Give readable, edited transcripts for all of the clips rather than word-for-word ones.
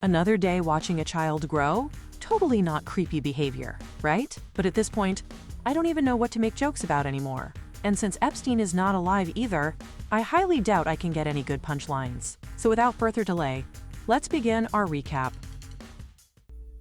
Another day watching a child grow? Totally not creepy behavior, right? But at this point, I don't even know what to make jokes about anymore. And since Epstein is not alive either, I highly doubt I can get any good punchlines. So without further delay, let's begin our recap.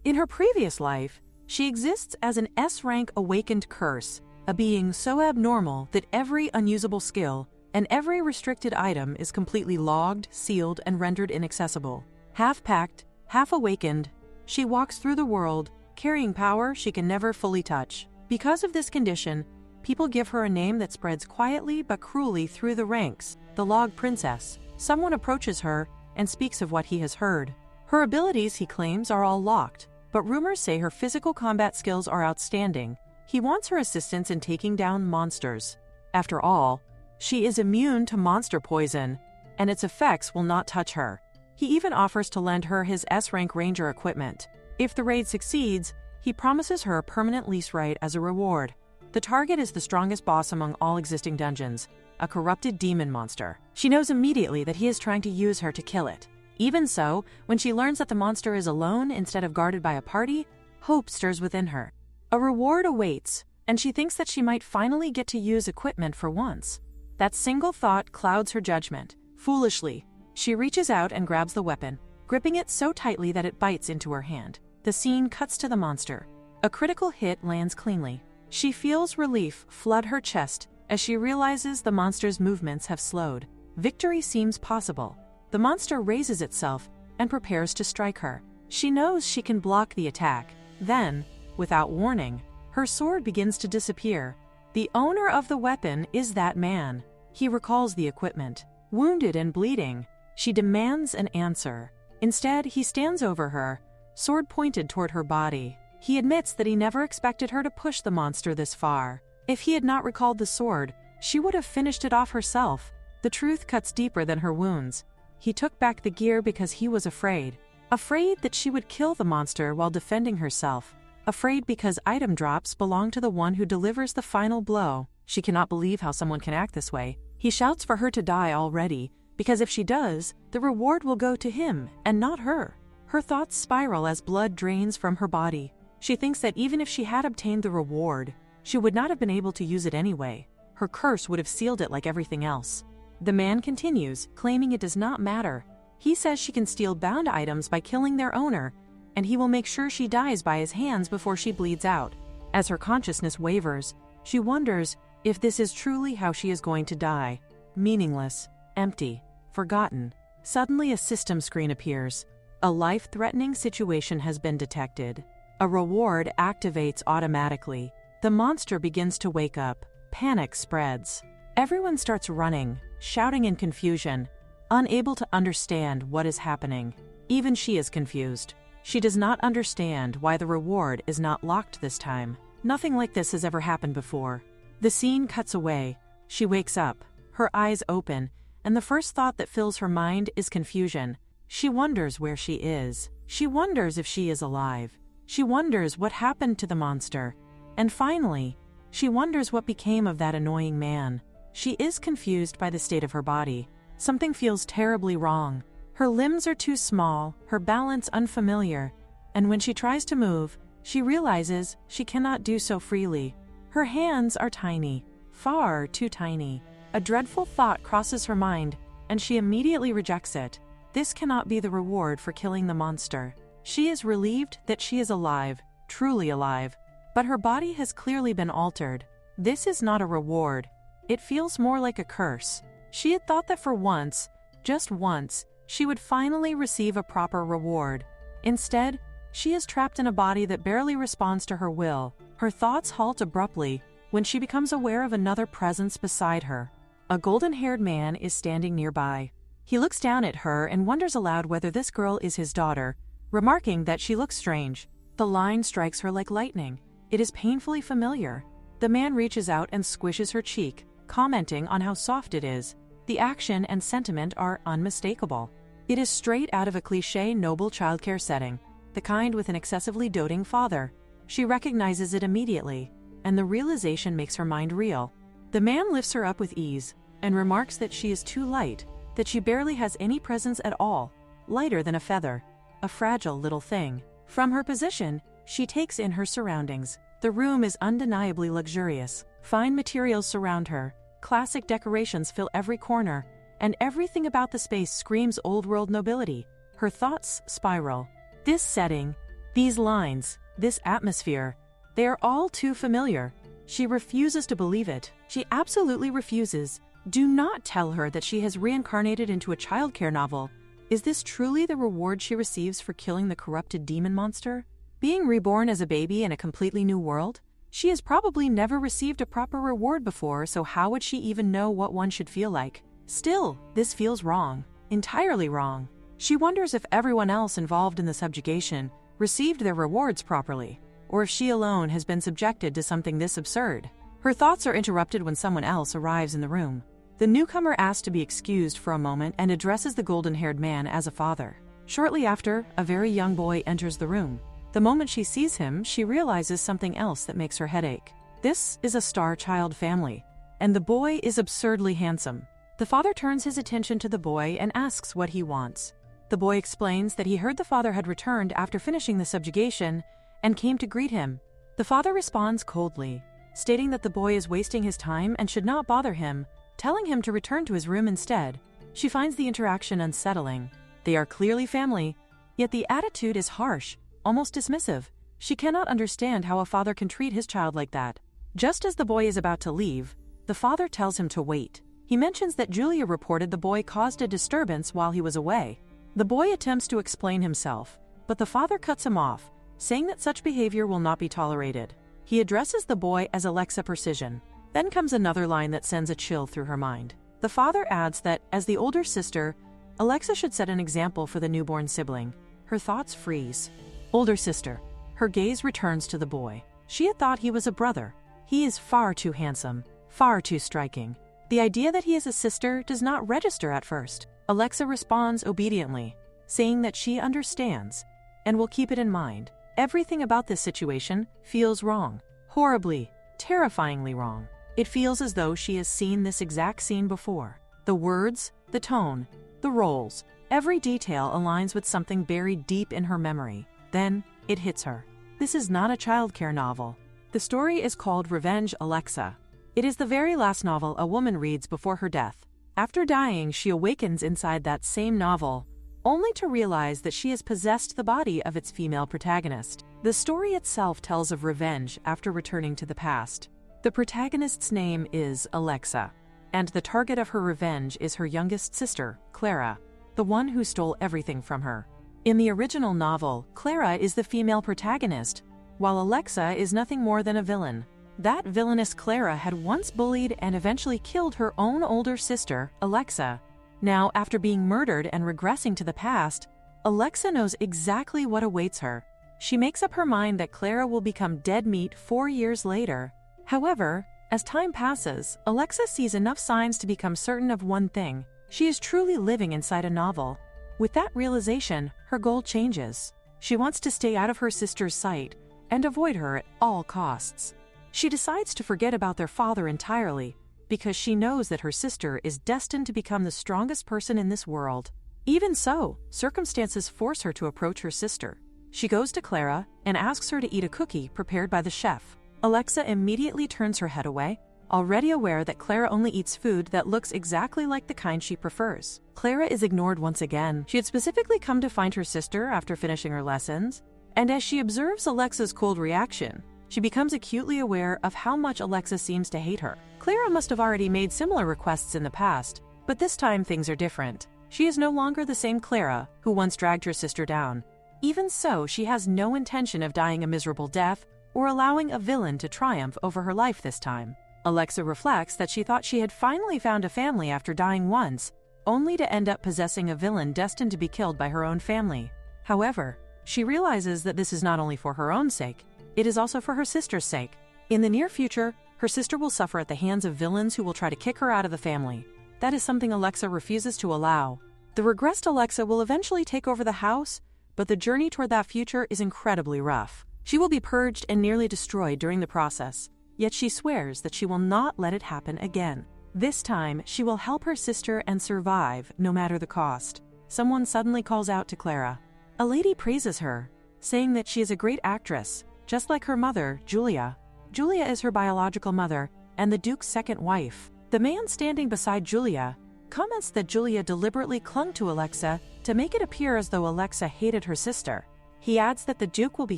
In her previous life, she exists as an S-rank awakened curse, a being so abnormal that every unusable skill and every restricted item is completely logged, sealed, and rendered inaccessible. Half-packed, half-awakened, she walks through the world, carrying power she can never fully touch. Because of this condition, people give her a name that spreads quietly but cruelly through the ranks, the Log Princess. Someone approaches her and speaks of what he has heard. Her abilities, he claims, are all locked, but rumors say her physical combat skills are outstanding. He wants her assistance in taking down monsters. After all, she is immune to monster poison, and its effects will not touch her. He even offers to lend her his S-rank ranger equipment. If the raid succeeds, he promises her a permanent lease right as a reward. The target is the strongest boss among all existing dungeons, a corrupted demon monster. She knows immediately that he is trying to use her to kill it. Even so, when she learns that the monster is alone instead of guarded by a party, hope stirs within her. A reward awaits, and she thinks that she might finally get to use equipment for once. That single thought clouds her judgment. Foolishly, she reaches out and grabs the weapon, gripping it so tightly that it bites into her hand. The scene cuts to the monster. A critical hit lands cleanly. She feels relief flood her chest as she realizes the monster's movements have slowed. Victory seems possible. The monster raises itself and prepares to strike her. She knows she can block the attack. Then, without warning, her sword begins to disappear. The owner of the weapon is that man. He recalls the equipment. Wounded and bleeding, she demands an answer. Instead, he stands over her, sword pointed toward her body. He admits that he never expected her to push the monster this far. If he had not recalled the sword, she would have finished it off herself. The truth cuts deeper than her wounds. He took back the gear because he was afraid. Afraid that she would kill the monster while defending herself. Afraid because item drops belong to the one who delivers the final blow. She cannot believe how someone can act this way. He shouts for her to die already, because if she does, the reward will go to him and not her. Her thoughts spiral as blood drains from her body. She thinks that even if she had obtained the reward, she would not have been able to use it anyway. Her curse would have sealed it like everything else. The man continues, claiming it does not matter. He says she can steal bound items by killing their owner, and he will make sure she dies by his hands before she bleeds out. As her consciousness wavers, she wonders if this is truly how she is going to die. Meaningless, empty, forgotten. Suddenly a system screen appears. A life-threatening situation has been detected. A reward activates automatically. The monster begins to wake up. Panic spreads. Everyone starts running, shouting in confusion, unable to understand what is happening. Even she is confused. She does not understand why the reward is not locked this time. Nothing like this has ever happened before. The scene cuts away. She wakes up, her eyes open, and the first thought that fills her mind is confusion. She wonders where she is. She wonders if she is alive. She wonders what happened to the monster. And finally, she wonders what became of that annoying man. She is confused by the state of her body. Something feels terribly wrong. Her limbs are too small, her balance unfamiliar, and when she tries to move, she realizes she cannot do so freely. Her hands are tiny, far too tiny. A dreadful thought crosses her mind, and she immediately rejects it. This cannot be the reward for killing the monster. She is relieved that she is alive, truly alive, but her body has clearly been altered. This is not a reward. It feels more like a curse. She had thought that for once, just once, she would finally receive a proper reward. Instead, she is trapped in a body that barely responds to her will. Her thoughts halt abruptly when she becomes aware of another presence beside her. A golden-haired man is standing nearby. He looks down at her and wonders aloud whether this girl is his daughter, remarking that she looks strange. The line strikes her like lightning. It is painfully familiar. The man reaches out and squishes her cheek, commenting on how soft it is. The action and sentiment are unmistakable. It is straight out of a cliché noble childcare setting, the kind with an excessively doting father. She recognizes it immediately, and the realization makes her mind reel. The man lifts her up with ease and remarks that she is too light, that she barely has any presence at all, lighter than a feather. a fragile little thing. From her position, she takes in her surroundings. The room is undeniably luxurious. Fine materials surround her, classic decorations fill every corner, and everything about the space screams old-world nobility. Her thoughts spiral. This setting, these lines, this atmosphere, they are all too familiar. She refuses to believe it. She absolutely refuses. Do not tell her that she has reincarnated into a childcare novel. Is this truly the reward she receives for killing the corrupted demon monster? Being reborn as a baby in a completely new world? She has probably never received a proper reward before, so how would she even know what one should feel like? Still, this feels wrong. Entirely wrong. She wonders if everyone else involved in the subjugation received their rewards properly, or if she alone has been subjected to something this absurd. Her thoughts are interrupted when someone else arrives in the room. The newcomer asks to be excused for a moment and addresses the golden-haired man as a father. Shortly after, a very young boy enters the room. The moment she sees him, she realizes something else that makes her head ache. This is a star child family, and the boy is absurdly handsome. The father turns his attention to the boy and asks what he wants. The boy explains that he heard the father had returned after finishing the subjugation and came to greet him. The father responds coldly, stating that the boy is wasting his time and should not bother him, telling him to return to his room instead. She finds the interaction unsettling. They are clearly family, yet the attitude is harsh, almost dismissive. She cannot understand how a father can treat his child like that. Just as the boy is about to leave, the father tells him to wait. He mentions that Julia reported the boy caused a disturbance while he was away. The boy attempts to explain himself, but the father cuts him off, saying that such behavior will not be tolerated. He addresses the boy as Alexa Precision. Then comes another line that sends a chill through her mind. The father adds that, as the older sister, Alexa should set an example for the newborn sibling. Her thoughts freeze. Older sister. Her gaze returns to the boy. She had thought he was a brother. He is far too handsome, far too striking. The idea that he is a sister does not register at first. Alexa responds obediently, saying that she understands and will keep it in mind. Everything about this situation feels wrong. Horribly, terrifyingly wrong. It feels as though she has seen this exact scene before. The words, the tone, the roles, every detail aligns with something buried deep in her memory. Then, it hits her. This is not a childcare novel. The story is called Revenge Alexa. It is the very last novel a woman reads before her death. After dying, she awakens inside that same novel, only to realize that she has possessed the body of its female protagonist. The story itself tells of revenge after returning to the past. The protagonist's name is Alexa, and the target of her revenge is her youngest sister, Clara, the one who stole everything from her. In the original novel, Clara is the female protagonist, while Alexa is nothing more than a villain. That villainous Clara had once bullied and eventually killed her own older sister, Alexa. Now, after being murdered and regressing to the past, Alexa knows exactly what awaits her. She makes up her mind that Clara will become dead meat 4 years later. However, as time passes, Alexa sees enough signs to become certain of one thing: she is truly living inside a novel. With that realization, her goal changes. She wants to stay out of her sister's sight and avoid her at all costs. She decides to forget about their father entirely, because she knows that her sister is destined to become the strongest person in this world. Even so, circumstances force her to approach her sister. She goes to Clara and asks her to eat a cookie prepared by the chef. Alexa immediately turns her head away, already aware that Clara only eats food that looks exactly like the kind she prefers. Clara is ignored once again. She had specifically come to find her sister after finishing her lessons, and as she observes Alexa's cold reaction, she becomes acutely aware of how much Alexa seems to hate her. Clara must have already made similar requests in the past, but this time things are different. She is no longer the same Clara who once dragged her sister down. Even so, she has no intention of dying a miserable death or allowing a villain to triumph over her life this time. Alexa reflects that she thought she had finally found a family after dying once, only to end up possessing a villain destined to be killed by her own family. However, she realizes that this is not only for her own sake, it is also for her sister's sake. In the near future, her sister will suffer at the hands of villains who will try to kick her out of the family. That is something Alexa refuses to allow. The regressed Alexa will eventually take over the house, but the journey toward that future is incredibly rough. She will be purged and nearly destroyed during the process, yet she swears that she will not let it happen again. This time, she will help her sister and survive no matter the cost. Someone suddenly calls out to Clara. A lady praises her, saying that she is a great actress, just like her mother, Julia. Julia is her biological mother and the Duke's second wife. The man standing beside Julia comments that Julia deliberately clung to Alexa to make it appear as though Alexa hated her sister. He adds that the Duke will be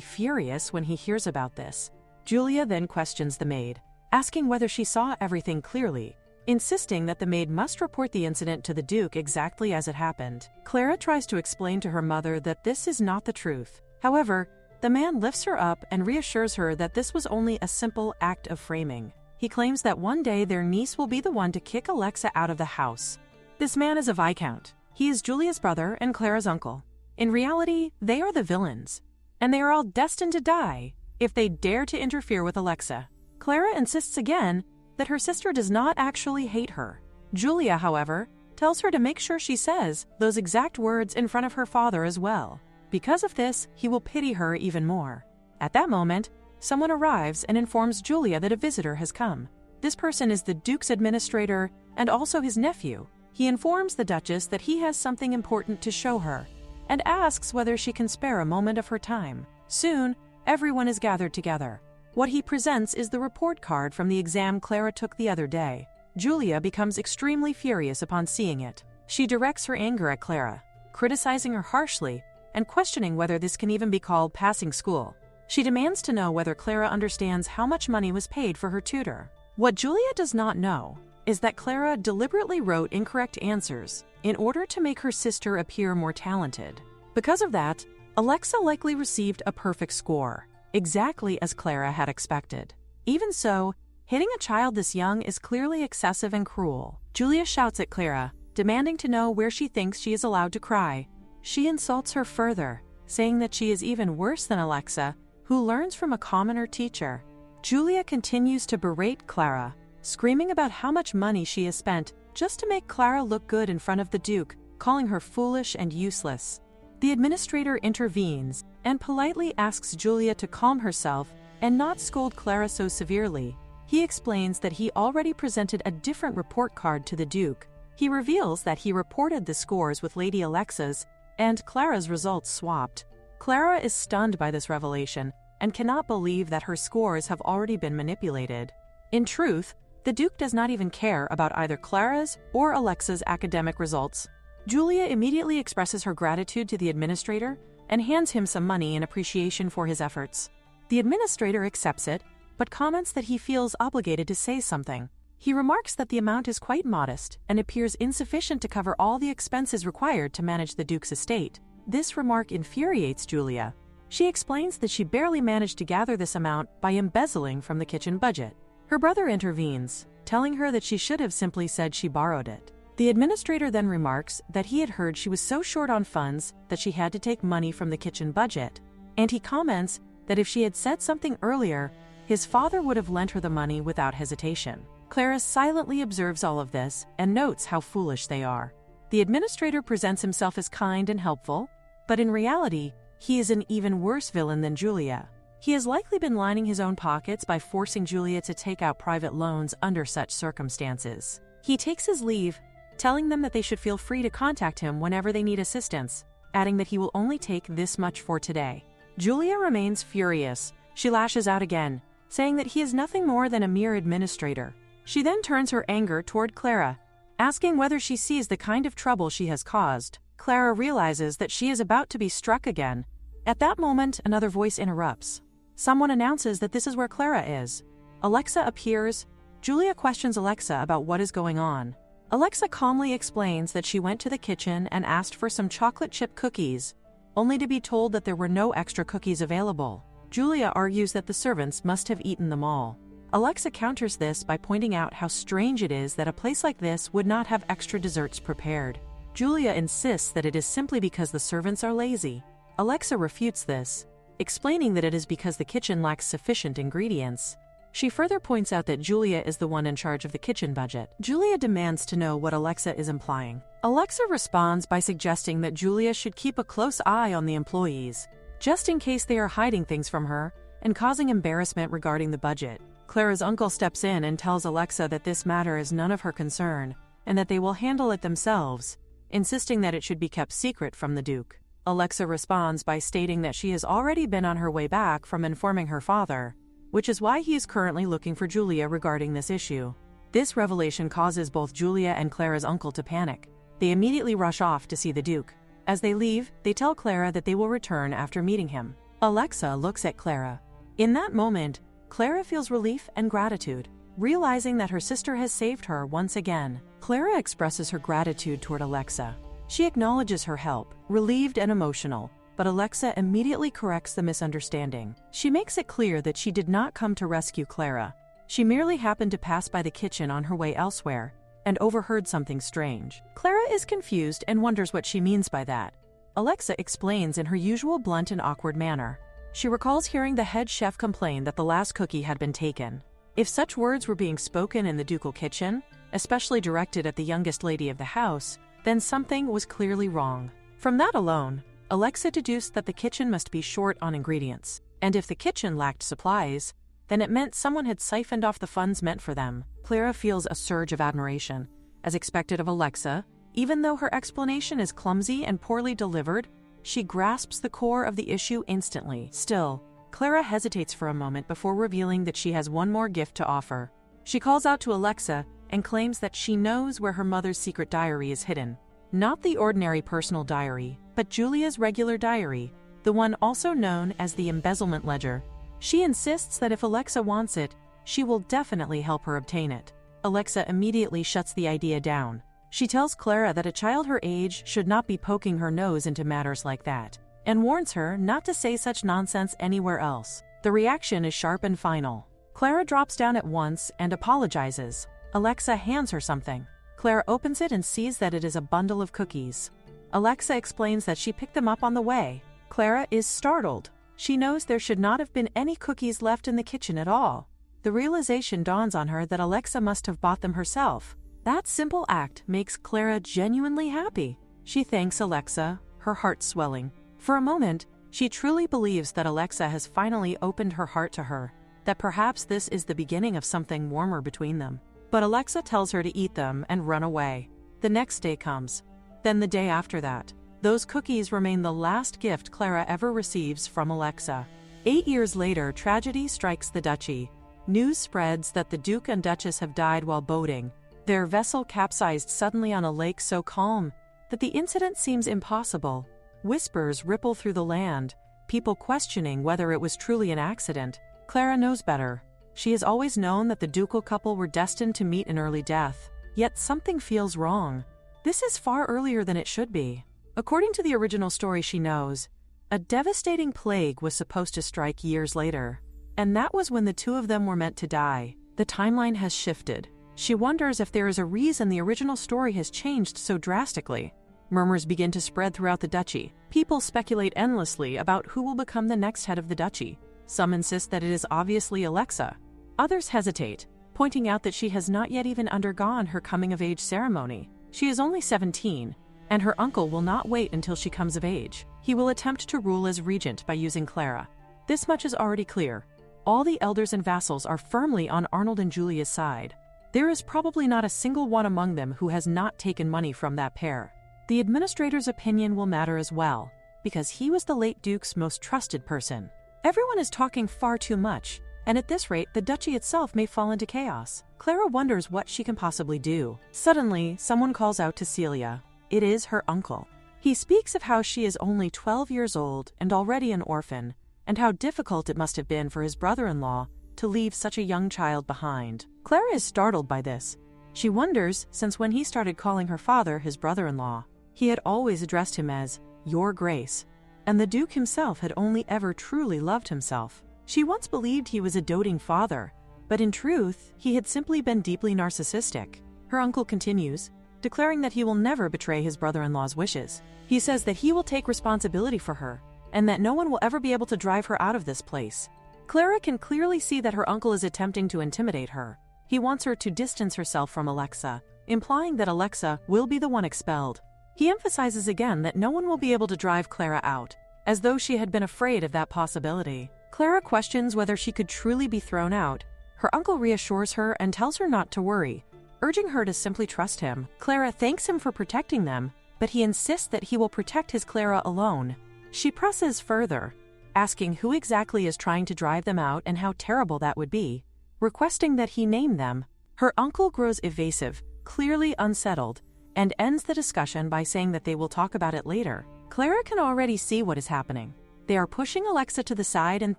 furious when he hears about this. Julia then questions the maid, asking whether she saw everything clearly, insisting that the maid must report the incident to the Duke exactly as it happened. Clara tries to explain to her mother that this is not the truth. However, the man lifts her up and reassures her that this was only a simple act of framing. He claims that one day their niece will be the one to kick Alexa out of the house. This man is a Viscount. He is Julia's brother and Clara's uncle. In reality, they are the villains, and they are all destined to die if they dare to interfere with Alexa. Clara insists again that her sister does not actually hate her. Julia, however, tells her to make sure she says those exact words in front of her father as well. Because of this, he will pity her even more. At that moment, someone arrives and informs Julia that a visitor has come. This person is the Duke's administrator and also his nephew. He informs the Duchess that he has something important to show her and asks whether she can spare a moment of her time. Soon, everyone is gathered together. What he presents is the report card from the exam Clara took the other day. Julia becomes extremely furious upon seeing it. She directs her anger at Clara, criticizing her harshly and questioning whether this can even be called passing school. She demands to know whether Clara understands how much money was paid for her tutor. What Julia does not know is that Clara deliberately wrote incorrect answers in order to make her sister appear more talented. Because of that, Alexa likely received a perfect score, exactly as Clara had expected. Even so, hitting a child this young is clearly excessive and cruel. Julia shouts at Clara, demanding to know where she thinks she is allowed to cry. She insults her further, saying that she is even worse than Alexa, who learns from a commoner teacher. Julia continues to berate Clara, screaming about how much money she has spent just to make Clara look good in front of the Duke, calling her foolish and useless. The administrator intervenes and politely asks Julia to calm herself and not scold Clara so severely. He explains that he already presented a different report card to the Duke. He reveals that he reported the scores with Lady Alexa's and Clara's results swapped. Clara is stunned by this revelation and cannot believe that her scores have already been manipulated. In truth, the Duke does not even care about either Clara's or Alexa's academic results. Julia immediately expresses her gratitude to the administrator and hands him some money in appreciation for his efforts. The administrator accepts it, but comments that he feels obligated to say something. He remarks that the amount is quite modest and appears insufficient to cover all the expenses required to manage the Duke's estate. This remark infuriates Julia. She explains that she barely managed to gather this amount by embezzling from the kitchen budget. Her brother intervenes, telling her that she should have simply said she borrowed it. The administrator then remarks that he had heard she was so short on funds that she had to take money from the kitchen budget, and he comments that if she had said something earlier, his father would have lent her the money without hesitation. Clara silently observes all of this and notes how foolish they are. The administrator presents himself as kind and helpful, but in reality, he is an even worse villain than Julia. He has likely been lining his own pockets by forcing Julia to take out private loans under such circumstances. He takes his leave, telling them that they should feel free to contact him whenever they need assistance, adding that he will only take this much for today. Julia remains furious. She lashes out again, saying that he is nothing more than a mere administrator. She then turns her anger toward Clara, asking whether she sees the kind of trouble she has caused. Clara realizes that she is about to be struck again. At that moment, another voice interrupts. Someone announces that this is where Clara is. Alexa appears. Julia questions Alexa about what is going on. Alexa calmly explains that she went to the kitchen and asked for some chocolate chip cookies, only to be told that there were no extra cookies available. Julia argues that the servants must have eaten them all. Alexa counters this by pointing out how strange it is that a place like this would not have extra desserts prepared. Julia insists that it is simply because the servants are lazy. Alexa refutes this, explaining that it is because the kitchen lacks sufficient ingredients. She further points out that Julia is the one in charge of the kitchen budget. Julia demands to know what Alexa is implying. Alexa responds by suggesting that Julia should keep a close eye on the employees, just in case they are hiding things from her and causing embarrassment regarding the budget. Clara's uncle steps in and tells Alexa that this matter is none of her concern and that they will handle it themselves, insisting that it should be kept secret from the Duke. Alexa responds by stating that she has already been on her way back from informing her father, which is why he is currently looking for Julia regarding this issue. This revelation causes both Julia and Clara's uncle to panic. They immediately rush off to see the Duke. As they leave, they tell Clara that they will return after meeting him. Alexa looks at Clara. In that moment, Clara feels relief and gratitude, realizing that her sister has saved her once again. Clara expresses her gratitude toward Alexa. She acknowledges her help, relieved and emotional, but Alexa immediately corrects the misunderstanding. She makes it clear that she did not come to rescue Clara. She merely happened to pass by the kitchen on her way elsewhere and overheard something strange. Clara is confused and wonders what she means by that. Alexa explains in her usual blunt and awkward manner. She recalls hearing the head chef complain that the last cookie had been taken. If such words were being spoken in the ducal kitchen, especially directed at the youngest lady of the house, then something was clearly wrong. From that alone, Alexa deduced that the kitchen must be short on ingredients, and if the kitchen lacked supplies, then it meant someone had siphoned off the funds meant for them. Clara feels a surge of admiration. As expected of Alexa, even though her explanation is clumsy and poorly delivered, she grasps the core of the issue instantly. Still, Clara hesitates for a moment before revealing that she has one more gift to offer. She calls out to Alexa and claims that she knows where her mother's secret diary is hidden. Not the ordinary personal diary, but Julia's regular diary, the one also known as the embezzlement ledger. She insists that if Alexa wants it, she will definitely help her obtain it. Alexa immediately shuts the idea down. She tells Clara that a child her age should not be poking her nose into matters like that, and warns her not to say such nonsense anywhere else. The reaction is sharp and final. Clara drops down at once and apologizes. Alexa hands her something. Clara opens it and sees that it is a bundle of cookies. Alexa explains that she picked them up on the way. Clara is startled. She knows there should not have been any cookies left in the kitchen at all. The realization dawns on her that Alexa must have bought them herself. That simple act makes Clara genuinely happy. She thanks Alexa, her heart swelling. For a moment, she truly believes that Alexa has finally opened her heart to her, that perhaps this is the beginning of something warmer between them. But Alexa tells her to eat them and run away. The next day comes. Then the day after that. Those cookies remain the last gift Clara ever receives from Alexa. 8 years later, tragedy strikes the duchy. News spreads that the Duke and Duchess have died while boating. Their vessel capsized suddenly on a lake so calm that the incident seems impossible. Whispers ripple through the land, people questioning whether it was truly an accident. Clara knows better. She has always known that the ducal couple were destined to meet in early death. Yet something feels wrong. This is far earlier than it should be. According to the original story she knows, a devastating plague was supposed to strike years later, and that was when the two of them were meant to die. The timeline has shifted. She wonders if there is a reason the original story has changed so drastically. Murmurs begin to spread throughout the duchy. People speculate endlessly about who will become the next head of the duchy. Some insist that it is obviously Alexa. Others hesitate, pointing out that she has not yet even undergone her coming-of-age ceremony. She is only 17, and her uncle will not wait until she comes of age. He will attempt to rule as regent by using Clara. This much is already clear. All the elders and vassals are firmly on Arnold and Julia's side. There is probably not a single one among them who has not taken money from that pair. The administrator's opinion will matter as well, because he was the late Duke's most trusted person. Everyone is talking far too much, and at this rate, the duchy itself may fall into chaos. Clara wonders what she can possibly do. Suddenly, someone calls out to Celia. It is her uncle. He speaks of how she is only 12 years old and already an orphan, and how difficult it must have been for his brother-in-law to leave such a young child behind. Clara is startled by this. She wonders, since when he started calling her father his brother-in-law, he had always addressed him as Your Grace, and the Duke himself had only ever truly loved himself. She once believed he was a doting father, but in truth, he had simply been deeply narcissistic. Her uncle continues, declaring that he will never betray his brother-in-law's wishes. He says that he will take responsibility for her, and that no one will ever be able to drive her out of this place. Clara can clearly see that her uncle is attempting to intimidate her. He wants her to distance herself from Alexa, implying that Alexa will be the one expelled. He emphasizes again that no one will be able to drive Clara out, as though she had been afraid of that possibility. Clara questions whether she could truly be thrown out. Her uncle reassures her and tells her not to worry, urging her to simply trust him. Clara thanks him for protecting them, but he insists that he will protect his Clara alone. She presses further, asking who exactly is trying to drive them out and how terrible that would be, requesting that he name them. Her uncle grows evasive, clearly unsettled, and ends the discussion by saying that they will talk about it later. Clara can already see what is happening. They are pushing Alexa to the side and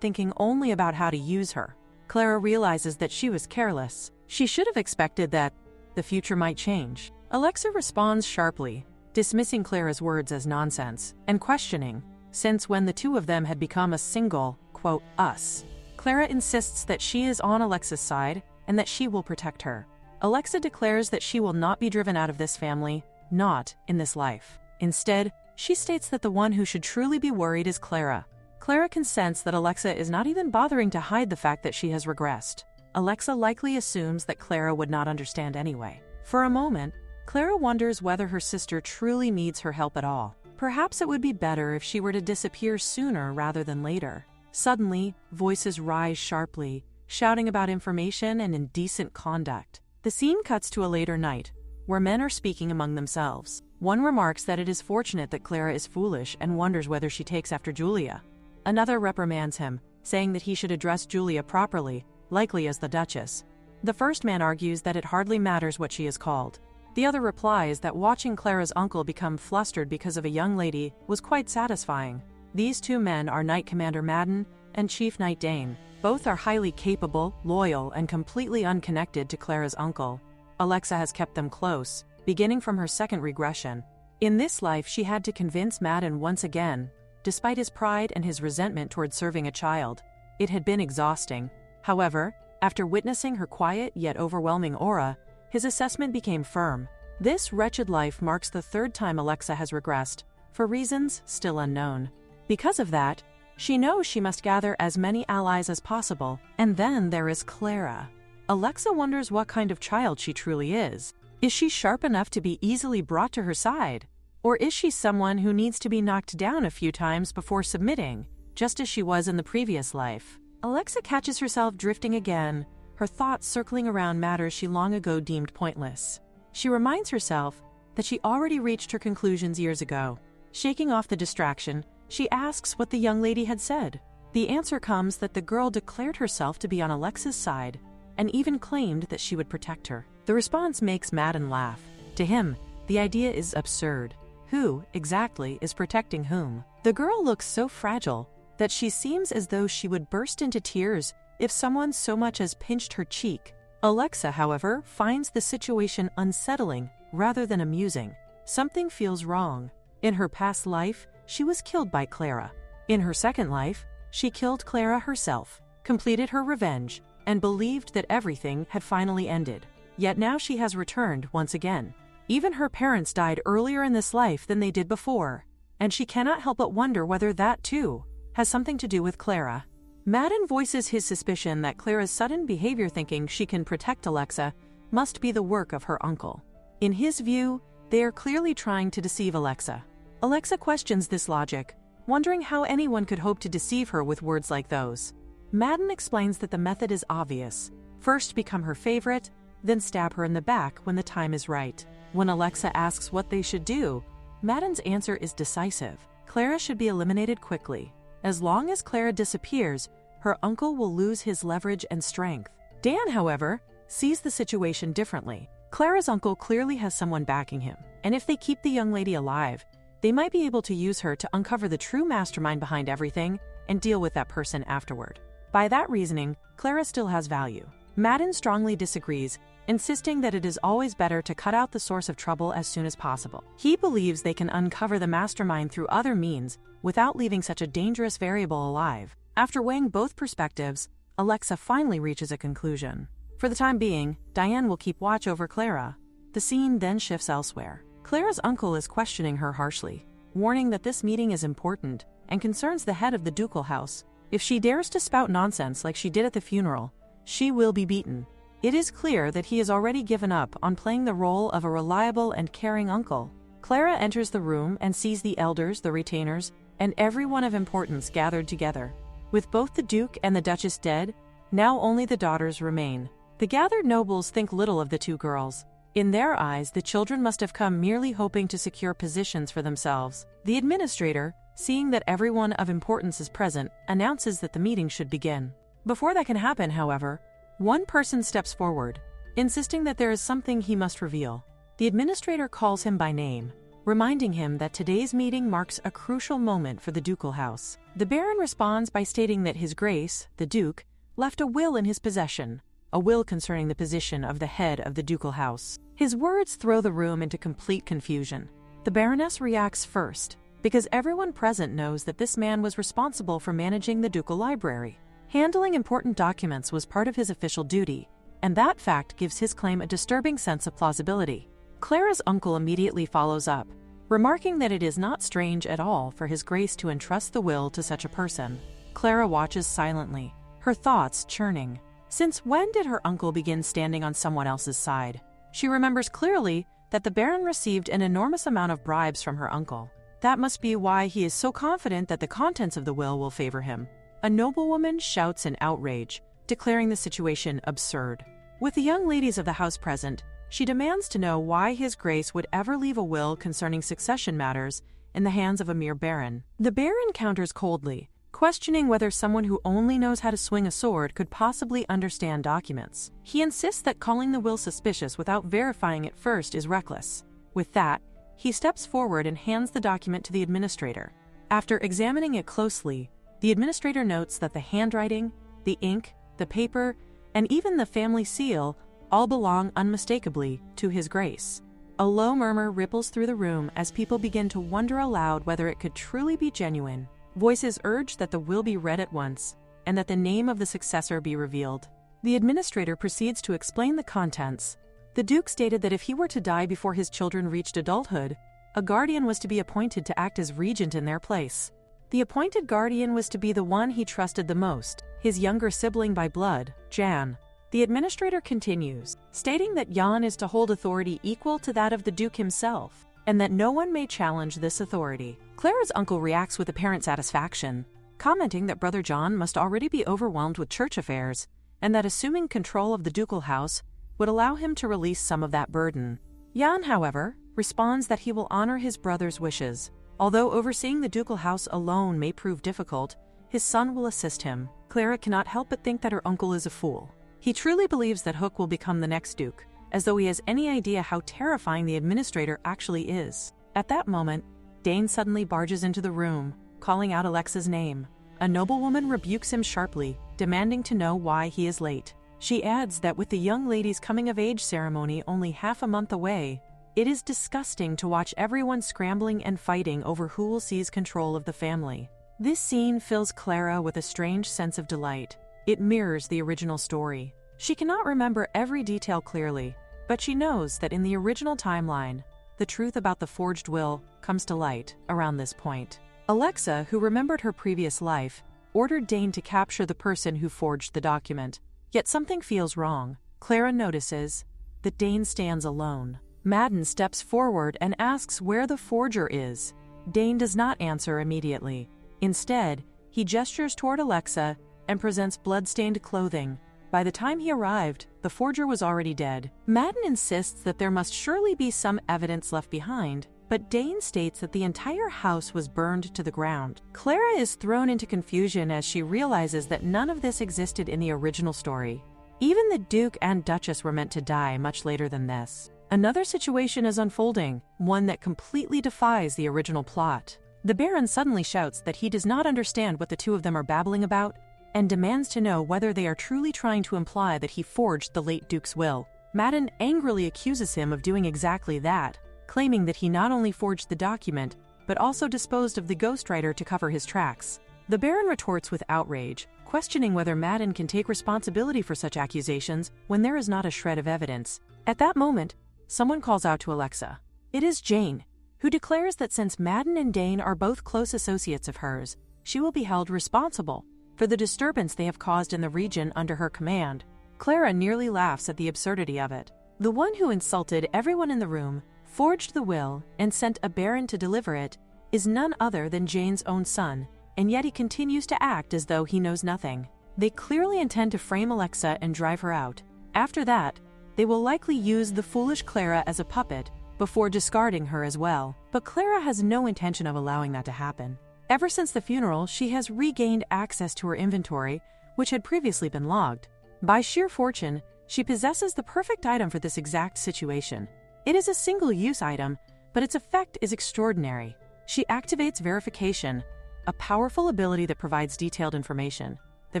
thinking only about how to use her. Clara realizes that she was careless. She should have expected that the future might change. Alexa responds sharply, dismissing Clara's words as nonsense, and questioning, since when the two of them had become a single, quote, us. Clara insists that she is on Alexa's side and that she will protect her. Alexa declares that she will not be driven out of this family, not in this life. Instead, she states that the one who should truly be worried is Clara. Clara can sense that Alexa is not even bothering to hide the fact that she has regressed. Alexa likely assumes that Clara would not understand anyway. For a moment, Clara wonders whether her sister truly needs her help at all. Perhaps it would be better if she were to disappear sooner rather than later. Suddenly, voices rise sharply, shouting about information and indecent conduct. The scene cuts to a later night, where men are speaking among themselves. One remarks that it is fortunate that Clara is foolish and wonders whether she takes after Julia. Another reprimands him, saying that he should address Julia properly, likely as the Duchess. The first man argues that it hardly matters what she is called. The other replies that watching Clara's uncle become flustered because of a young lady was quite satisfying. These two men are Knight Commander Madden and Chief Knight Dane. Both are highly capable, loyal, and completely unconnected to Clara's uncle. Alexa has kept them close, beginning from her second regression. In this life, she had to convince Madden once again, despite his pride and his resentment toward serving a child. It had been exhausting. However, after witnessing her quiet yet overwhelming aura, his assessment became firm. This wretched life marks the third time Alexa has regressed, for reasons still unknown. Because of that, she knows she must gather as many allies as possible, and then there is Clara. Alexa wonders what kind of child she truly is. Is she sharp enough to be easily brought to her side? Or is she someone who needs to be knocked down a few times before submitting, just as she was in the previous life? Alexa catches herself drifting again, her thoughts circling around matters she long ago deemed pointless. She reminds herself that she already reached her conclusions years ago. Shaking off the distraction, she asks what the young lady had said. The answer comes that the girl declared herself to be on Alexa's side and even claimed that she would protect her. The response makes Madden laugh. To him, the idea is absurd. Who, exactly, is protecting whom? The girl looks so fragile that she seems as though she would burst into tears if someone so much as pinched her cheek. Alexa, however, finds the situation unsettling rather than amusing. Something feels wrong. In her past life, she was killed by Clara. In her second life, she killed Clara herself, completed her revenge, and believed that everything had finally ended. Yet now she has returned once again. Even her parents died earlier in this life than they did before, and she cannot help but wonder whether that, too, has something to do with Clara. Madden voices his suspicion that Clara's sudden behavior, thinking she can protect Alexa, must be the work of her uncle. In his view, they are clearly trying to deceive Alexa. Alexa questions this logic, wondering how anyone could hope to deceive her with words like those. Madden explains that the method is obvious. First become her favorite, then stab her in the back when the time is right. When Alexa asks what they should do, Madden's answer is decisive. Clara should be eliminated quickly. As long as Clara disappears, her uncle will lose his leverage and strength. Dan, however, sees the situation differently. Clara's uncle clearly has someone backing him, and if they keep the young lady alive, they might be able to use her to uncover the true mastermind behind everything and deal with that person afterward. By that reasoning, Clara still has value. Madden strongly disagrees, insisting that it is always better to cut out the source of trouble as soon as possible. He believes they can uncover the mastermind through other means without leaving such a dangerous variable alive. After weighing both perspectives, Alexa finally reaches a conclusion. For the time being, Diane will keep watch over Clara. The scene then shifts elsewhere. Clara's uncle is questioning her harshly, warning that this meeting is important and concerns the head of the ducal house. If she dares to spout nonsense like she did at the funeral, she will be beaten. It is clear that he has already given up on playing the role of a reliable and caring uncle. Clara enters the room and sees the elders, the retainers, and everyone of importance gathered together. With both the Duke and the Duchess dead, now only the daughters remain. The gathered nobles think little of the two girls. In their eyes, the children must have come merely hoping to secure positions for themselves. The administrator, seeing that everyone of importance is present, announces that the meeting should begin. Before that can happen, however, one person steps forward, insisting that there is something he must reveal. The administrator calls him by name, reminding him that today's meeting marks a crucial moment for the ducal house. The Baron responds by stating that His Grace, the Duke, left a will in his possession, a will concerning the position of the head of the ducal house. His words throw the room into complete confusion. The Baroness reacts first, because everyone present knows that this man was responsible for managing the ducal library. Handling important documents was part of his official duty, and that fact gives his claim a disturbing sense of plausibility. Clara's uncle immediately follows up, remarking that it is not strange at all for His Grace to entrust the will to such a person. Clara watches silently, her thoughts churning. Since when did her uncle begin standing on someone else's side? She remembers clearly that the Baron received an enormous amount of bribes from her uncle. That must be why he is so confident that the contents of the will favor him. A noblewoman shouts in outrage, declaring the situation absurd. With the young ladies of the house present, she demands to know why His Grace would ever leave a will concerning succession matters in the hands of a mere baron. The Baron counters coldly, questioning whether someone who only knows how to swing a sword could possibly understand documents. He insists that calling the will suspicious without verifying it first is reckless. With that, he steps forward and hands the document to the administrator. After examining it closely, the administrator notes that the handwriting, the ink, the paper, and even the family seal all belong unmistakably to His Grace. A low murmur ripples through the room as people begin to wonder aloud whether it could truly be genuine. Voices urge that the will be read at once, and that the name of the successor be revealed. The administrator proceeds to explain the contents. The Duke stated that if he were to die before his children reached adulthood, a guardian was to be appointed to act as regent in their place. The appointed guardian was to be the one he trusted the most, his younger sibling by blood, Jan. The administrator continues, stating that Jan is to hold authority equal to that of the Duke himself, and that no one may challenge this authority. Clara's uncle reacts with apparent satisfaction, commenting that Brother John must already be overwhelmed with church affairs, and that assuming control of the ducal house would allow him to release some of that burden. Jan, however, responds that he will honor his brother's wishes. Although overseeing the ducal house alone may prove difficult, his son will assist him. Clara cannot help but think that her uncle is a fool. He truly believes that Hook will become the next duke, as though he has any idea how terrifying the administrator actually is. At that moment, Dane suddenly barges into the room, calling out Alexa's name. A noblewoman rebukes him sharply, demanding to know why he is late. She adds that with the young lady's coming-of-age ceremony only half a month away, it is disgusting to watch everyone scrambling and fighting over who will seize control of the family. This scene fills Clara with a strange sense of delight. It mirrors the original story. She cannot remember every detail clearly, but she knows that in the original timeline, the truth about the forged will comes to light around this point. Alexa, who remembered her previous life, ordered Dane to capture the person who forged the document. Yet something feels wrong. Clara notices that Dane stands alone. Madden steps forward and asks where the forger is. Dane does not answer immediately. Instead, he gestures toward Alexa and presents blood-stained clothing. By the time he arrived, the forger was already dead. Madden insists that there must surely be some evidence left behind, but Dane states that the entire house was burned to the ground. Clara is thrown into confusion as she realizes that none of this existed in the original story. Even the Duke and Duchess were meant to die much later than this. Another situation is unfolding, one that completely defies the original plot. The Baron suddenly shouts that he does not understand what the two of them are babbling about, and demands to know whether they are truly trying to imply that he forged the late Duke's will. Madden angrily accuses him of doing exactly that, claiming that he not only forged the document, but also disposed of the ghostwriter to cover his tracks. The Baron retorts with outrage, questioning whether Madden can take responsibility for such accusations when there is not a shred of evidence. At that moment, someone calls out to Alexa. It is Jane, who declares that since Madden and Dane are both close associates of hers, she will be held responsible for the disturbance they have caused in the region under her command. Clara nearly laughs at the absurdity of it. The one who insulted everyone in the room, forged the will, and sent a baron to deliver it, is none other than Jane's own son, and yet he continues to act as though he knows nothing. They clearly intend to frame Alexa and drive her out. After that, they will likely use the foolish Clara as a puppet before discarding her as well. But Clara has no intention of allowing that to happen. Ever since the funeral, she has regained access to her inventory, which had previously been logged. By sheer fortune, she possesses the perfect item for this exact situation. It is a single-use item, but its effect is extraordinary. She activates verification, a powerful ability that provides detailed information. The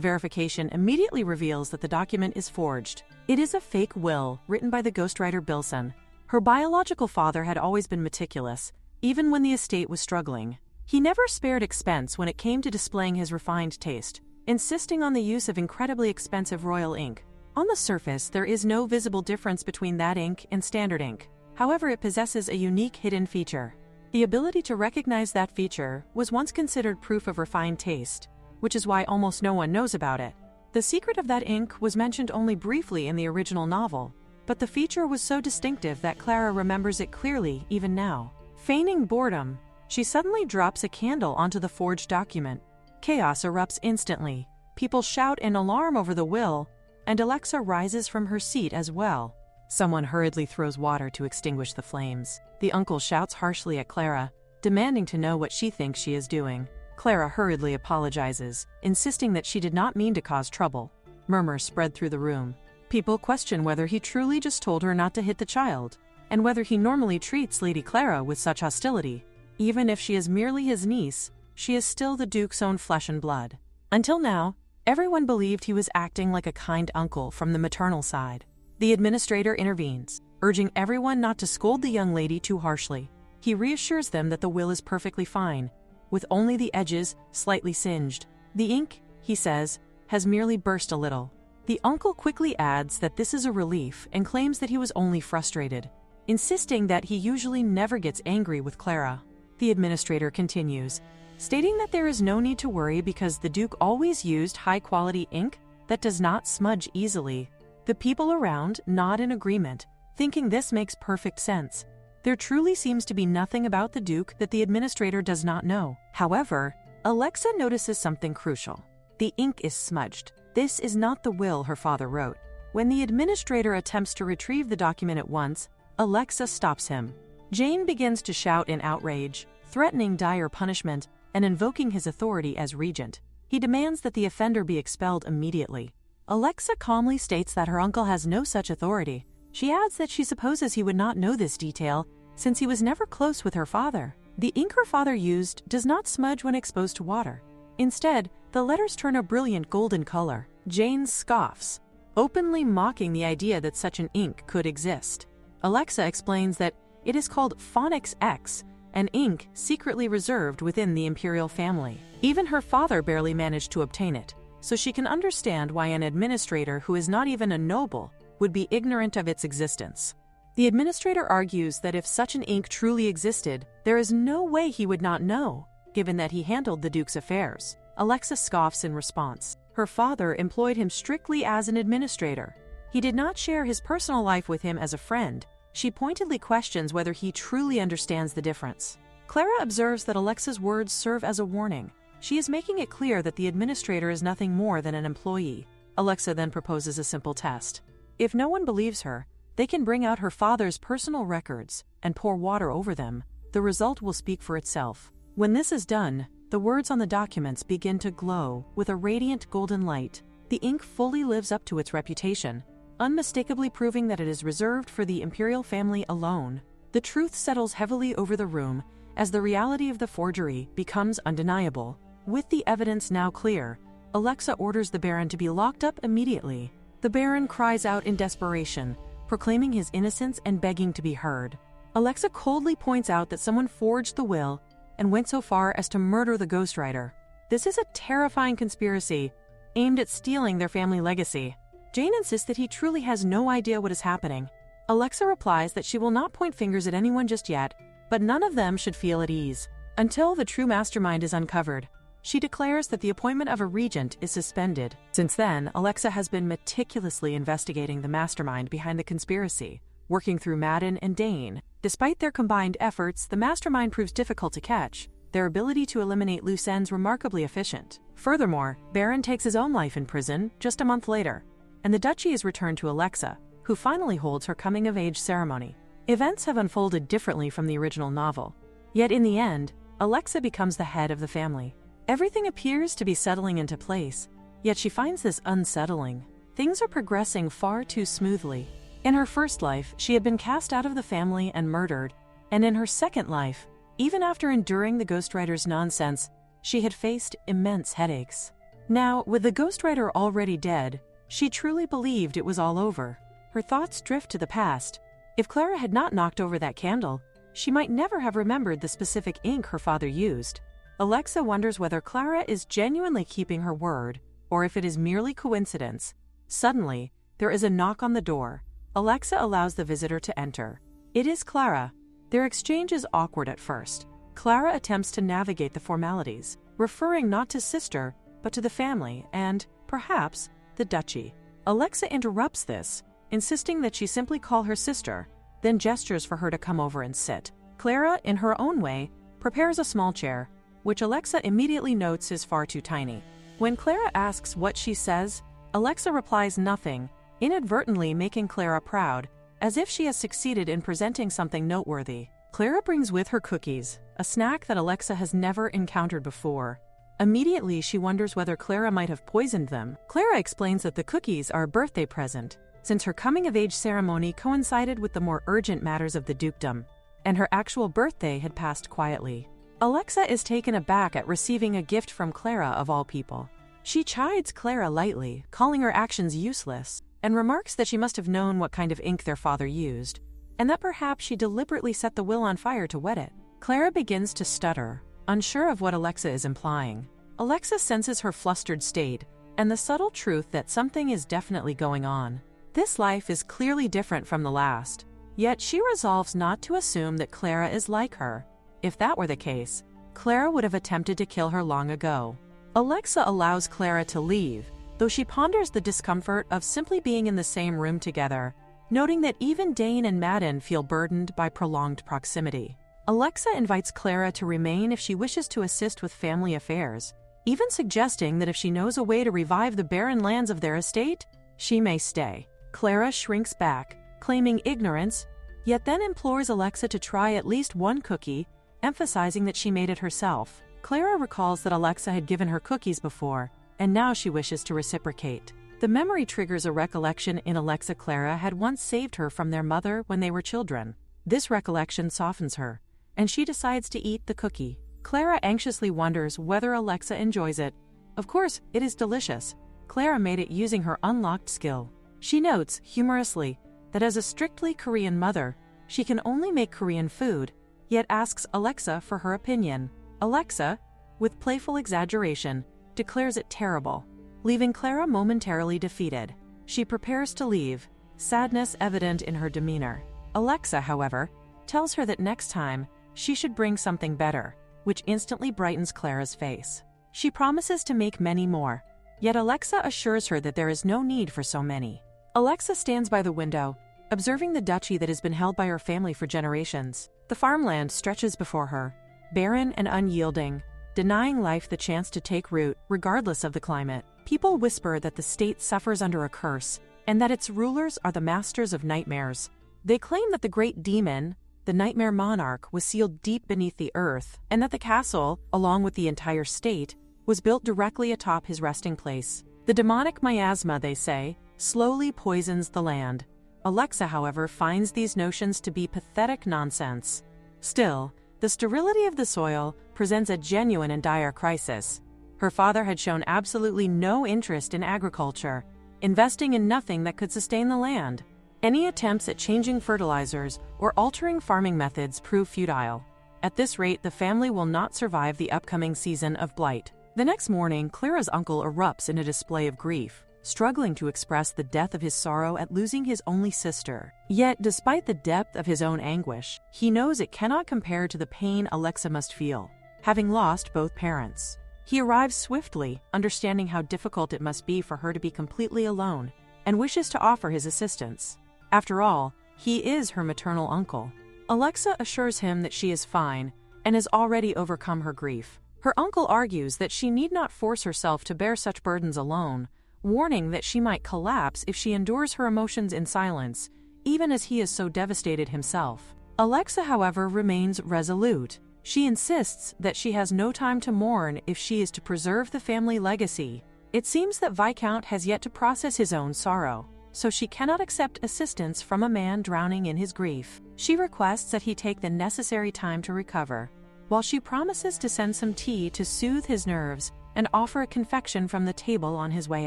verification immediately reveals that the document is forged. It is a fake will written by the ghostwriter Bilson. Her biological father had always been meticulous, even when the estate was struggling. He never spared expense when it came to displaying his refined taste, insisting on the use of incredibly expensive royal ink. On the surface, there is no visible difference between that ink and standard ink. However, it possesses a unique hidden feature. The ability to recognize that feature was once considered proof of refined taste, which is why almost no one knows about it. The secret of that ink was mentioned only briefly in the original novel, but the feature was so distinctive that Clara remembers it clearly even now. Feigning boredom, she suddenly drops a candle onto the forged document. Chaos erupts instantly. People shout in alarm over the will, and Alexa rises from her seat as well. Someone hurriedly throws water to extinguish the flames. The uncle shouts harshly at Clara, demanding to know what she thinks she is doing. Clara hurriedly apologizes, insisting that she did not mean to cause trouble. Murmurs spread through the room. People question whether he truly just told her not to hit the child, and whether he normally treats Lady Clara with such hostility. Even if she is merely his niece, she is still the Duke's own flesh and blood. Until now, everyone believed he was acting like a kind uncle from the maternal side. The administrator intervenes, urging everyone not to scold the young lady too harshly. He reassures them that the will is perfectly fine, with only the edges slightly singed. The ink, he says, has merely burst a little. The uncle quickly adds that this is a relief and claims that he was only frustrated, insisting that he usually never gets angry with Clara. The administrator continues, stating that there is no need to worry because the Duke always used high-quality ink that does not smudge easily. The people around nod in agreement, thinking this makes perfect sense. There truly seems to be nothing about the Duke that the administrator does not know. However, Alexa notices something crucial. The ink is smudged. This is not the will her father wrote. When the administrator attempts to retrieve the document at once, Alexa stops him. Jane begins to shout in outrage, threatening dire punishment and invoking his authority as regent. He demands that the offender be expelled immediately. Alexa calmly states that her uncle has no such authority. She adds that she supposes he would not know this detail since he was never close with her father. The ink her father used does not smudge when exposed to water. Instead, the letters turn a brilliant golden color. Jane scoffs, openly mocking the idea that such an ink could exist. Alexa explains that it is called Phonics X, an ink secretly reserved within the imperial family. Even her father barely managed to obtain it, so she can understand why an administrator who is not even a noble would be ignorant of its existence. The administrator argues that if such an ink truly existed, there is no way he would not know, given that he handled the Duke's affairs. Alexa scoffs in response. Her father employed him strictly as an administrator. He did not share his personal life with him as a friend. She pointedly questions whether he truly understands the difference. Clara observes that Alexa's words serve as a warning. She is making it clear that the administrator is nothing more than an employee. Alexa then proposes a simple test. If no one believes her, they can bring out her father's personal records and pour water over them. The result will speak for itself. When this is done, the words on the documents begin to glow with a radiant golden light. The ink fully lives up to its reputation, unmistakably proving that it is reserved for the imperial family alone. The truth settles heavily over the room as the reality of the forgery becomes undeniable. With the evidence now clear, Alexa orders the Baron to be locked up immediately. The Baron cries out in desperation, proclaiming his innocence and begging to be heard. Alexa coldly points out that someone forged the will and went so far as to murder the ghostwriter. This is a terrifying conspiracy aimed at stealing their family legacy. Jane insists that he truly has no idea what is happening. Alexa replies that she will not point fingers at anyone just yet, but none of them should feel at ease until the true mastermind is uncovered. She declares that the appointment of a regent is suspended. Since then, Alexa has been meticulously investigating the mastermind behind the conspiracy, working through Madden and Dane. Despite their combined efforts, the mastermind proves difficult to catch, their ability to eliminate loose ends remarkably efficient. Furthermore, Baron takes his own life in prison just a month later, and the duchy is returned to Alexa, who finally holds her coming-of-age ceremony. Events have unfolded differently from the original novel. Yet in the end, Alexa becomes the head of the family. Everything appears to be settling into place, yet she finds this unsettling. Things are progressing far too smoothly. In her first life, she had been cast out of the family and murdered, and in her second life, even after enduring the ghostwriter's nonsense, she had faced immense headaches. Now, with the ghostwriter already dead, she truly believed it was all over. Her thoughts drift to the past. If Clara had not knocked over that candle, she might never have remembered the specific ink her father used. Alexa wonders whether Clara is genuinely keeping her word, or if it is merely coincidence. Suddenly, there is a knock on the door. Alexa allows the visitor to enter. It is Clara. Their exchange is awkward at first. Clara attempts to navigate the formalities, referring not to sister, but to the family and, perhaps, the duchy. Alexa interrupts this, insisting that she simply call her sister, then gestures for her to come over and sit. Clara, in her own way, prepares a small chair, which Alexa immediately notes is far too tiny. When Clara asks what she says, Alexa replies nothing, inadvertently making Clara proud, as if she has succeeded in presenting something noteworthy. Clara brings with her cookies, a snack that Alexa has never encountered before. Immediately, she wonders whether Clara might have poisoned them. Clara explains that the cookies are a birthday present, since her coming-of-age ceremony coincided with the more urgent matters of the dukedom, and her actual birthday had passed quietly. Alexa is taken aback at receiving a gift from Clara of all people. She chides Clara lightly, calling her actions useless, and remarks that she must have known what kind of ink their father used, and that perhaps she deliberately set the will on fire to wet it. Clara begins to stutter, unsure of what Alexa is implying. Alexa senses her flustered state, and the subtle truth that something is definitely going on. This life is clearly different from the last, yet she resolves not to assume that Clara is like her. If that were the case, Clara would have attempted to kill her long ago. Alexa allows Clara to leave, though she ponders the discomfort of simply being in the same room together, noting that even Dane and Madden feel burdened by prolonged proximity. Alexa invites Clara to remain if she wishes to assist with family affairs, even suggesting that if she knows a way to revive the barren lands of their estate, she may stay. Clara shrinks back, claiming ignorance, yet then implores Alexa to try at least one cookie, emphasizing that she made it herself. Clara recalls that Alexa had given her cookies before, and now she wishes to reciprocate. The memory triggers a recollection in Alexa. Clara had once saved her from their mother when they were children. This recollection softens her, and she decides to eat the cookie. Clara anxiously wonders whether Alexa enjoys it. Of course, it is delicious. Clara made it using her unlocked skill. She notes, humorously, that as a strictly Korean mother, she can only make Korean food, yet asks Alexa for her opinion. Alexa, with playful exaggeration, declares it terrible, leaving Clara momentarily defeated. She prepares to leave, sadness evident in her demeanor. Alexa, however, tells her that next time, she should bring something better, which instantly brightens Clara's face. She promises to make many more, yet Alexa assures her that there is no need for so many. Alexa stands by the window, observing the duchy that has been held by her family for generations. The farmland stretches before her, barren and unyielding, denying life the chance to take root, regardless of the climate. People whisper that the state suffers under a curse, and that its rulers are the masters of nightmares. They claim that the great demon, the nightmare monarch, was sealed deep beneath the earth, and that the castle, along with the entire state, was built directly atop his resting place. The demonic miasma, they say, slowly poisons the land. Alexa, however, finds these notions to be pathetic nonsense. Still, the sterility of the soil presents a genuine and dire crisis. Her father had shown absolutely no interest in agriculture, investing in nothing that could sustain the land. Any attempts at changing fertilizers or altering farming methods prove futile. At this rate, the family will not survive the upcoming season of blight. The next morning, Clara's uncle erupts in a display of grief, struggling to express the depth of his sorrow at losing his only sister. Yet, despite the depth of his own anguish, he knows it cannot compare to the pain Alexa must feel, having lost both parents. He arrives swiftly, understanding how difficult it must be for her to be completely alone, and wishes to offer his assistance. After all, he is her maternal uncle. Alexa assures him that she is fine and has already overcome her grief. Her uncle argues that she need not force herself to bear such burdens alone, warning that she might collapse if she endures her emotions in silence, even as he is so devastated himself. Alexa, however, remains resolute. She insists that she has no time to mourn if she is to preserve the family legacy. It seems that Viscount has yet to process his own sorrow, so she cannot accept assistance from a man drowning in his grief. She requests that he take the necessary time to recover, while she promises to send some tea to soothe his nerves and offer a confection from the table on his way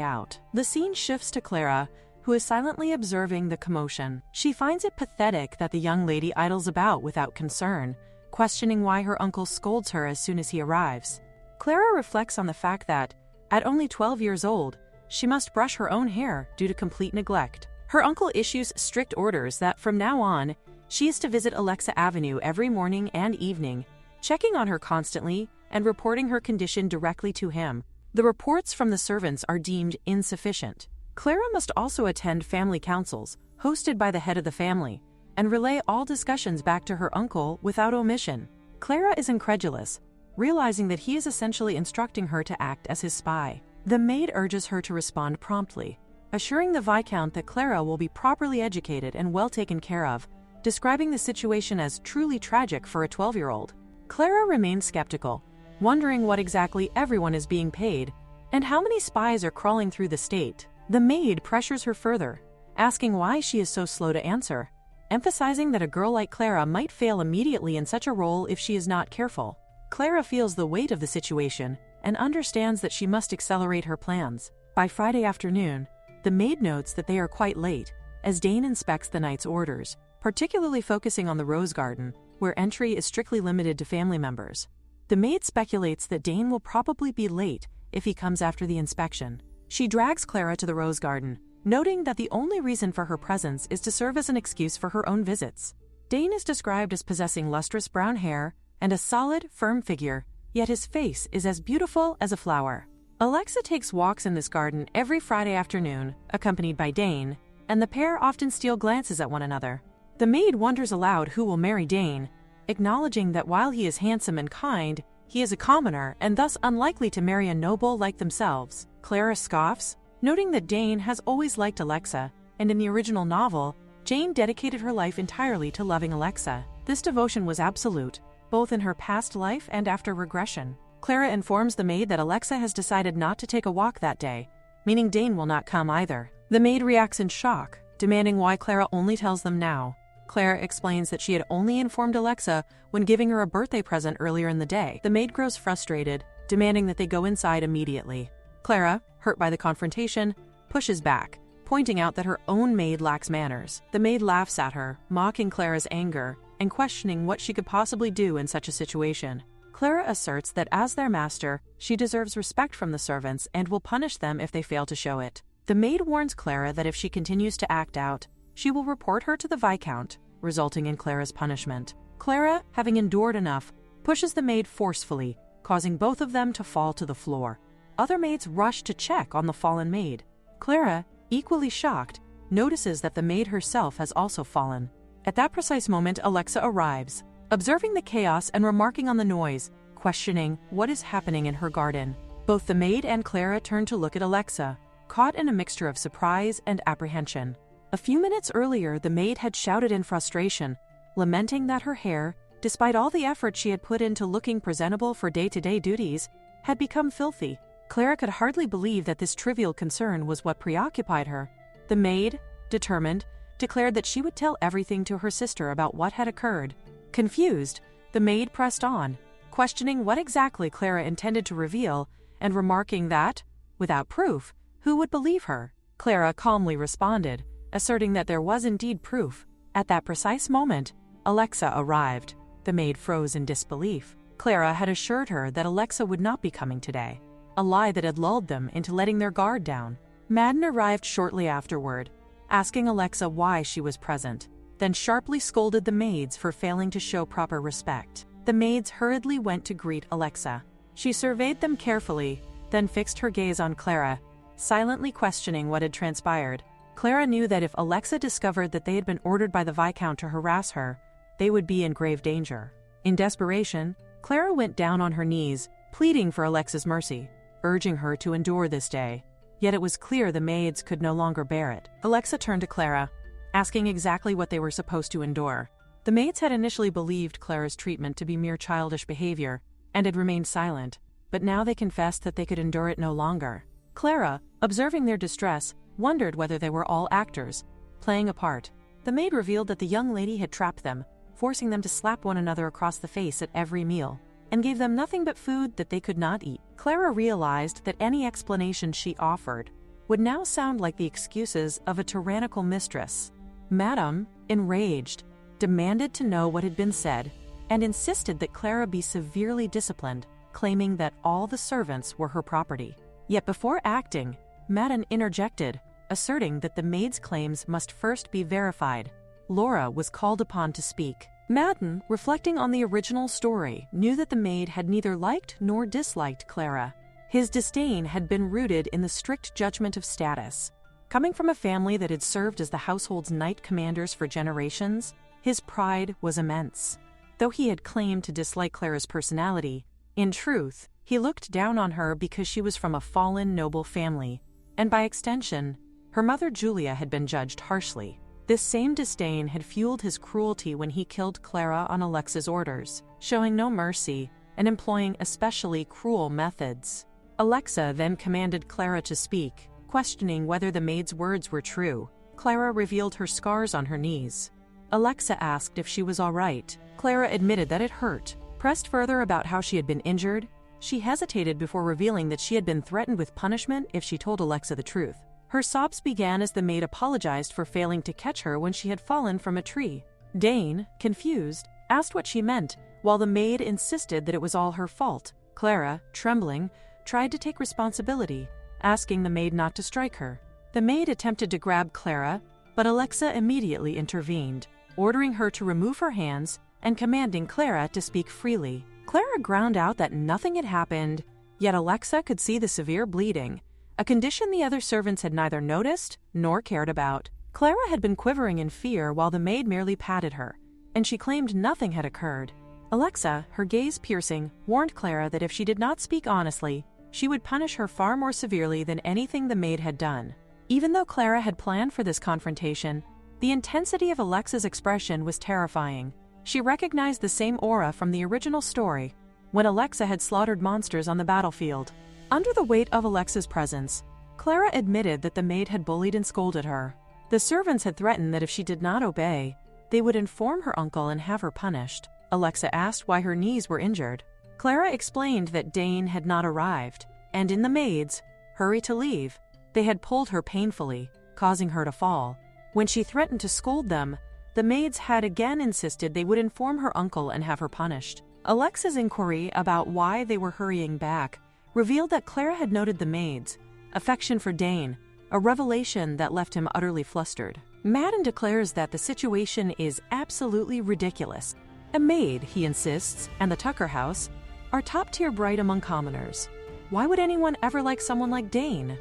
out. The scene shifts to Clara, who is silently observing the commotion. She finds it pathetic that the young lady idles about without concern, questioning why her uncle scolds her as soon as he arrives. Clara reflects on the fact that, at only 12 years old, she must brush her own hair due to complete neglect. Her uncle issues strict orders that from now on, she is to visit Alexa Avenue every morning and evening, checking on her constantly and reporting her condition directly to him. The reports from the servants are deemed insufficient. Clara must also attend family councils, hosted by the head of the family, and relay all discussions back to her uncle without omission. Clara is incredulous, realizing that he is essentially instructing her to act as his spy. The maid urges her to respond promptly, assuring the Viscount that Clara will be properly educated and well taken care of, describing the situation as truly tragic for a 12-year-old. Clara remains skeptical, wondering what exactly everyone is being paid and how many spies are crawling through the state. The maid pressures her further, asking why she is so slow to answer, emphasizing that a girl like Clara might fail immediately in such a role if she is not careful. Clara feels the weight of the situation and understands that she must accelerate her plans. By Friday afternoon, the maid notes that they are quite late, as Dane inspects the knight's orders, particularly focusing on the rose garden, where entry is strictly limited to family members. The maid speculates that Dane will probably be late if he comes after the inspection. She drags Clara to the rose garden, noting that the only reason for her presence is to serve as an excuse for her own visits. Dane is described as possessing lustrous brown hair and a solid, firm figure, yet his face is as beautiful as a flower. Alexa takes walks in this garden every Friday afternoon, accompanied by Dane, and the pair often steal glances at one another. The maid wonders aloud who will marry Dane, acknowledging that while he is handsome and kind, he is a commoner and thus unlikely to marry a noble like themselves. Clara scoffs, noting that Dane has always liked Alexa, and in the original novel, Jane dedicated her life entirely to loving Alexa. This devotion was absolute, both in her past life and after regression. Clara informs the maid that Alexa has decided not to take a walk that day, meaning Dane will not come either. The maid reacts in shock, demanding why Clara only tells them now. Clara explains that she had only informed Alexa when giving her a birthday present earlier in the day. The maid grows frustrated, demanding that they go inside immediately. Clara, hurt by the confrontation, pushes back, pointing out that her own maid lacks manners. The maid laughs at her, mocking Clara's anger and questioning what she could possibly do in such a situation. Clara asserts that as their master, she deserves respect from the servants and will punish them if they fail to show it. The maid warns Clara that if she continues to act out, she will report her to the Viscount, resulting in Clara's punishment. Clara, having endured enough, pushes the maid forcefully, causing both of them to fall to the floor. Other maids rush to check on the fallen maid. Clara, equally shocked, notices that the maid herself has also fallen. At that precise moment, Alexa arrives, observing the chaos and remarking on the noise, questioning what is happening in her garden. Both the maid and Clara turn to look at Alexa, caught in a mixture of surprise and apprehension. A few minutes earlier, the maid had shouted in frustration, lamenting that her hair, despite all the effort she had put into looking presentable for day-to-day duties, had become filthy. Clara could hardly believe that this trivial concern was what preoccupied her. The maid, determined, declared that she would tell everything to her sister about what had occurred. Confused, the maid pressed on, questioning what exactly Clara intended to reveal and remarking that, without proof, who would believe her? Clara calmly responded, asserting that there was indeed proof. At that precise moment, Alexa arrived. The maid froze in disbelief. Clara had assured her that Alexa would not be coming today, a lie that had lulled them into letting their guard down. Madden arrived shortly afterward, asking Alexa why she was present, then sharply scolded the maids for failing to show proper respect. The maids hurriedly went to greet Alexa. She surveyed them carefully, then fixed her gaze on Clara, silently questioning what had transpired. Clara knew that if Alexa discovered that they had been ordered by the Viscount to harass her, they would be in grave danger. In desperation, Clara went down on her knees, pleading for Alexa's mercy, urging her to endure this day. yet it was clear the maids could no longer bear it. Alexa turned to Clara, asking exactly what they were supposed to endure. The maids had initially believed Clara's treatment to be mere childish behavior and had remained silent, but now they confessed that they could endure it no longer. Clara, observing their distress, wondered whether they were all actors, playing a part. The maid revealed that the young lady had trapped them, forcing them to slap one another across the face at every meal, and gave them nothing but food that they could not eat. Clara realized that any explanation she offered would now sound like the excuses of a tyrannical mistress. Madame, enraged, demanded to know what had been said, and insisted that Clara be severely disciplined, claiming that all the servants were her property. Yet before acting, Madame interjected, asserting that the maid's claims must first be verified. Laura was called upon to speak. Madden, reflecting on the original story, knew that the maid had neither liked nor disliked Clara. His disdain had been rooted in the strict judgment of status. Coming from a family that had served as the household's knight commanders for generations, his pride was immense. Though he had claimed to dislike Clara's personality, in truth, he looked down on her because she was from a fallen noble family, and by extension, her mother Julia had been judged harshly. This same disdain had fueled his cruelty when he killed Clara on Alexa's orders, showing no mercy and employing especially cruel methods. Alexa then commanded Clara to speak, questioning whether the maid's words were true. Clara revealed her scars on her knees. Alexa asked if she was all right. Clara admitted that it hurt. Pressed further about how she had been injured, she hesitated before revealing that she had been threatened with punishment if she told Alexa the truth. Her sobs began as the maid apologized for failing to catch her when she had fallen from a tree. Dane, confused, asked what she meant, while the maid insisted that it was all her fault. Clara, trembling, tried to take responsibility, asking the maid not to strike her. The maid attempted to grab Clara, but Alexa immediately intervened, ordering her to remove her hands and commanding Clara to speak freely. Clara ground out that nothing had happened, yet Alexa could see the severe bleeding, a condition the other servants had neither noticed nor cared about. Clara had been quivering in fear while the maid merely patted her, and she claimed nothing had occurred. Alexa, her gaze piercing, warned Clara that if she did not speak honestly, she would punish her far more severely than anything the maid had done. Even though Clara had planned for this confrontation, the intensity of Alexa's expression was terrifying. She recognized the same aura from the original story, when Alexa had slaughtered monsters on the battlefield. Under the weight of Alexa's presence, Clara admitted that the maid had bullied and scolded her. The servants had threatened that if she did not obey, they would inform her uncle and have her punished. Alexa asked why her knees were injured. Clara explained that Dane had not arrived, and in the maid's hurry to leave, they had pulled her painfully, causing her to fall. When she threatened to scold them, the maids had again insisted they would inform her uncle and have her punished. Alexa's inquiry about why they were hurrying back revealed that Clara had noted the maid's affection for Dane, a revelation that left him utterly flustered. Madden declares that the situation is absolutely ridiculous. A maid, he insists, and the Tucker house are top-tier bright among commoners. Why would anyone ever like someone like Dane?